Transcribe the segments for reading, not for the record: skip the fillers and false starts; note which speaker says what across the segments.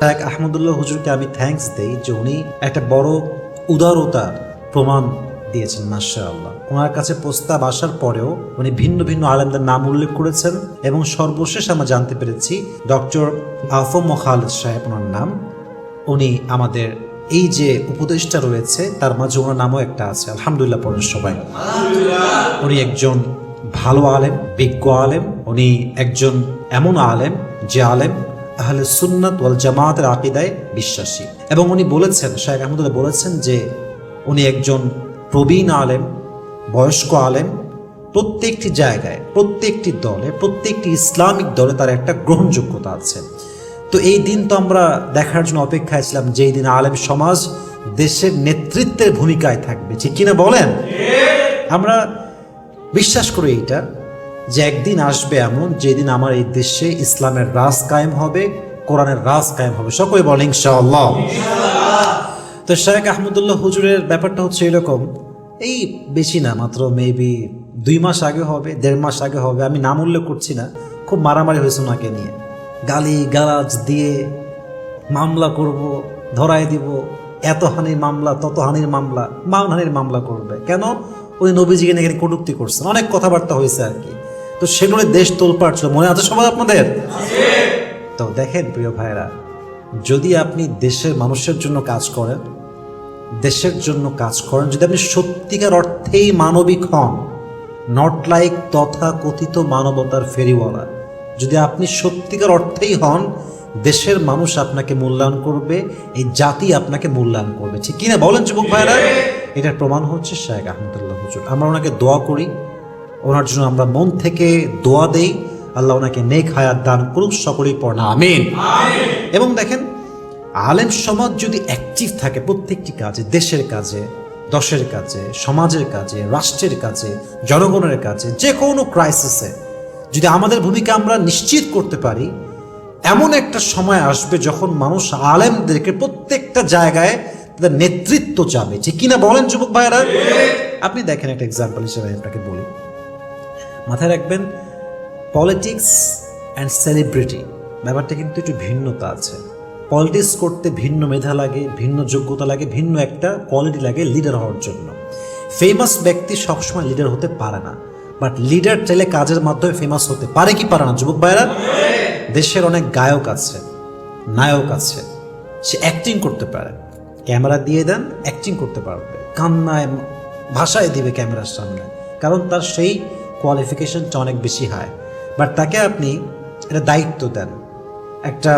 Speaker 1: শায়েখ আহমদুল্লাহ হুজুরকে আমি থ্যাঙ্কস দেই যে উনি একটা বড় উদারতার প্রমাণ দিয়েছেন। মাশাআল্লাহ, ওনার কাছে প্রস্তাব আসার পরেও উনি ভিন্ন ভিন্ন আলেমদের নাম উল্লেখ করেছেন এবং সর্বশেষ আমরা জানতে পেরেছি ডক্টর আফম খালেদ সাহেব ওনার নাম। উনি আমাদের এই যে উপদেষ্টা রয়েছে তার মাঝে ওনার নামও একটা আছে। আলহামদুলিল্লাহ পড়েন সবাই। উনি একজন ভালো আলেম, বিজ্ঞ আলেম। উনি একজন এমন আলেম যে আলেম আহলে সুন্নাত ওয়াল জামাতের আকীদায় বিশ্বাসী। এবং উনি বলেছেন, শায়েখ আহমদুল্লাহ বলেছেন যে উনি একজন প্রবীণ আলেম, বয়স্ক আলেম। প্রত্যেকটি জায়গায়, প্রত্যেকটি দলে, প্রত্যেকটি ইসলামিক দলে তার একটা গ্রহণযোগ্যতা আছে। তো এই দিন তো আমরা দেখার জন্য অপেক্ষায় ছিলাম যে এই দিন আলেম সমাজ দেশের নেতৃত্বের ভূমিকায় থাকবে, ঠিক কিনা বলেন? আমরা বিশ্বাস করি এইটা যে একদিন আসবে এমন যেদিন আমার এই দেশে ইসলামের রাজ কায়েম হবে, কোরআনের রাজ কায়েম হবে। সকলে বলেন ইনশাআল্লাহ। তো শায়েখ আহমদুল্লাহ হুজুরের ব্যাপারটা হচ্ছে এরকম, এই বেশি না, মাত্র মেবি 2 মাস আগে হবে, 1.5 মাস আগে হবে, আমি নাম উল্লেখ করছি না, খুব মারামারি হয়েছে ওনাকে নিয়ে। গালি গালাজ দিয়ে মামলা করব, ধরাই দিব, এত হানির মামলা, তত হানির মামলা, মানহানির মামলা করবে কেন? উনি নবীজিকে নিয়ে এখানে কটূক্তি করছেন, অনেক কথাবার্তা হয়েছে আর কি। তো সেগুলো দেশ তোলপাড় ছিল, মনে আছে সবাই আপনাদের? তো দেখেন প্রিয় ভাইরা, যদি আপনি দেশের মানুষের জন্য কাজ করেন, দেশের জন্য কাজ করেন, যদি আপনি সত্যিকার অর্থেই মানবিক হন, নট লাইক তথা কথিত মানবতার ফেরিওয়ালা, যদি আপনি সত্যিকার অর্থেই হন, দেশের মানুষ আপনাকে মূল্যায়ন করবে, এই জাতি আপনাকে মূল্যায়ন করবে, ঠিক কিনা বলেন যুবক ভাইরা? এটার প্রমাণ হচ্ছে শায়েখ আহমদুল্লাহ হুজুর। আমরা ওনাকে দোয়া করি, ওনার জন্য আমরা মন থেকে দোয়া দেই, আল্লাহ ওনাকে নেক হায়াত দান করুক, সকলেই পড়না আমিন। এবং দেখেন, আলেম সমাজ যদি অ্যাক্টিভ থাকে প্রত্যেকটি কাজে, দেশের কাজে, দশের কাজে, সমাজের কাজে, রাষ্ট্রের কাজে, জনগণের কাজে, যে কোনো ক্রাইসিসে যদি আমাদের ভূমিকা আমরা নিশ্চিত করতে পারি, এমন একটা সময় আসবে যখন মানুষ আলেমদেরকে প্রত্যেকটা জায়গায় তাদের নেতৃত্ব চাবে, ঠিক কিনা বলেন যুবক ভাইয়েরা? আপনি দেখেন, একটা এক্সাম্পল হিসেবে আপনাকে বলি, মাথায় রাখবেন, পলিটিক্স অ্যান্ড সেলিব্রিটি ব্যাপারটা কিন্তু একটু ভিন্নতা আছে। পলিটিক্স করতে ভিন্ন মেধা লাগে, ভিন্ন যোগ্যতা লাগে, ভিন্ন একটা কোয়ালিটি লাগে লিডার হওয়ার জন্য। ফেমাস ব্যক্তি সবসময় লিডার হতে পারে না, বাট লিডার চাইলে কাজের মাধ্যমে ফেমাস হতে পারে কি পারে না যুবক ভাইরা? দেশের অনেক গায়ক আছে, নায়ক আছে, সে অ্যাক্টিং করতে পারে, ক্যামেরা দিয়ে দেন অ্যাক্টিং করতে পারবে, কান্নায় ভাষায় দিবে ক্যামেরার সামনে, কারণ তার সেই কোয়ালিফিকেশনটা অনেক বেশি হাই। বাট তাকে আপনি একটা দায়িত্ব দেন, একটা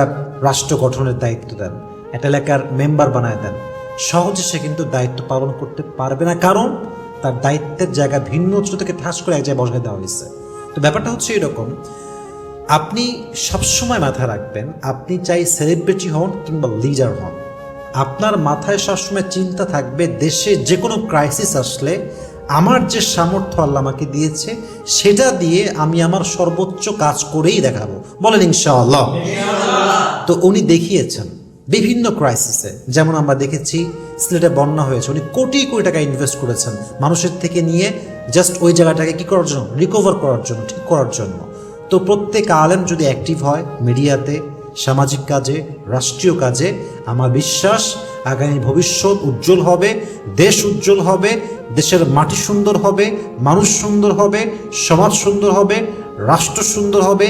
Speaker 1: রাষ্ট্র গঠনের দায়িত্ব দেন, একটা এলাকার মেম্বার বানায় দেন, সহজে সে কিন্তু দায়িত্ব পালন করতে পারবে না, কারণ তার দায়িত্বের জায়গা ভিন্ন উচ্চ থেকে ঠাস করে এক জায়গায় বসায় দেওয়া হয়েছে। তো ব্যাপারটা হচ্ছে এরকম, আপনি সবসময় মাথায় রাখবেন, আপনি চাই সেলিব্রিটি হন কিংবা লিডার হন, আপনার মাথায় সবসময় চিন্তা থাকবে দেশে যে কোনো ক্রাইসিস আসলে আমার যে সামর্থ্য আল্লাহ আমাকে দিয়েছে সেটা দিয়ে আমি আমার সর্বোচ্চ কাজ করেই দেখাবো, বলেন ইনশাআল্লাহ। তো উনি দেখিয়েছেন বিভিন্ন ক্রাইসিসে, যেমন আমরা দেখেছি সিলেটে বন্যা হয়েছে, উনি কোটি কোটি টাকা ইনভেস্ট করেছেন মানুষের থেকে নিয়ে, জাস্ট ওই জায়গাটাকে কি করার জন্য, রিকভার করার জন্য, ঠিক করার জন্য। তো প্রত্যেক আলেম যদি অ্যাক্টিভ হয় মিডিয়াতে, সামাজিক কাজে, রাষ্ট্রীয় কাজে, আমার বিশ্বাস আগামী ভবিষ্যৎ উজ্জ্বল হবে, দেশ উজ্জ্বল হবে, দেশের মাটি সুন্দর হবে, মানুষ সুন্দর হবে, সমাজ সুন্দর হবে, রাষ্ট্র সুন্দর হবে,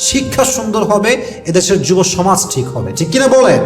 Speaker 1: শিক্ষা সুন্দর হবে, এদেশের যুব সমাজ ঠিক হবে, ঠিক কিনা বলেন?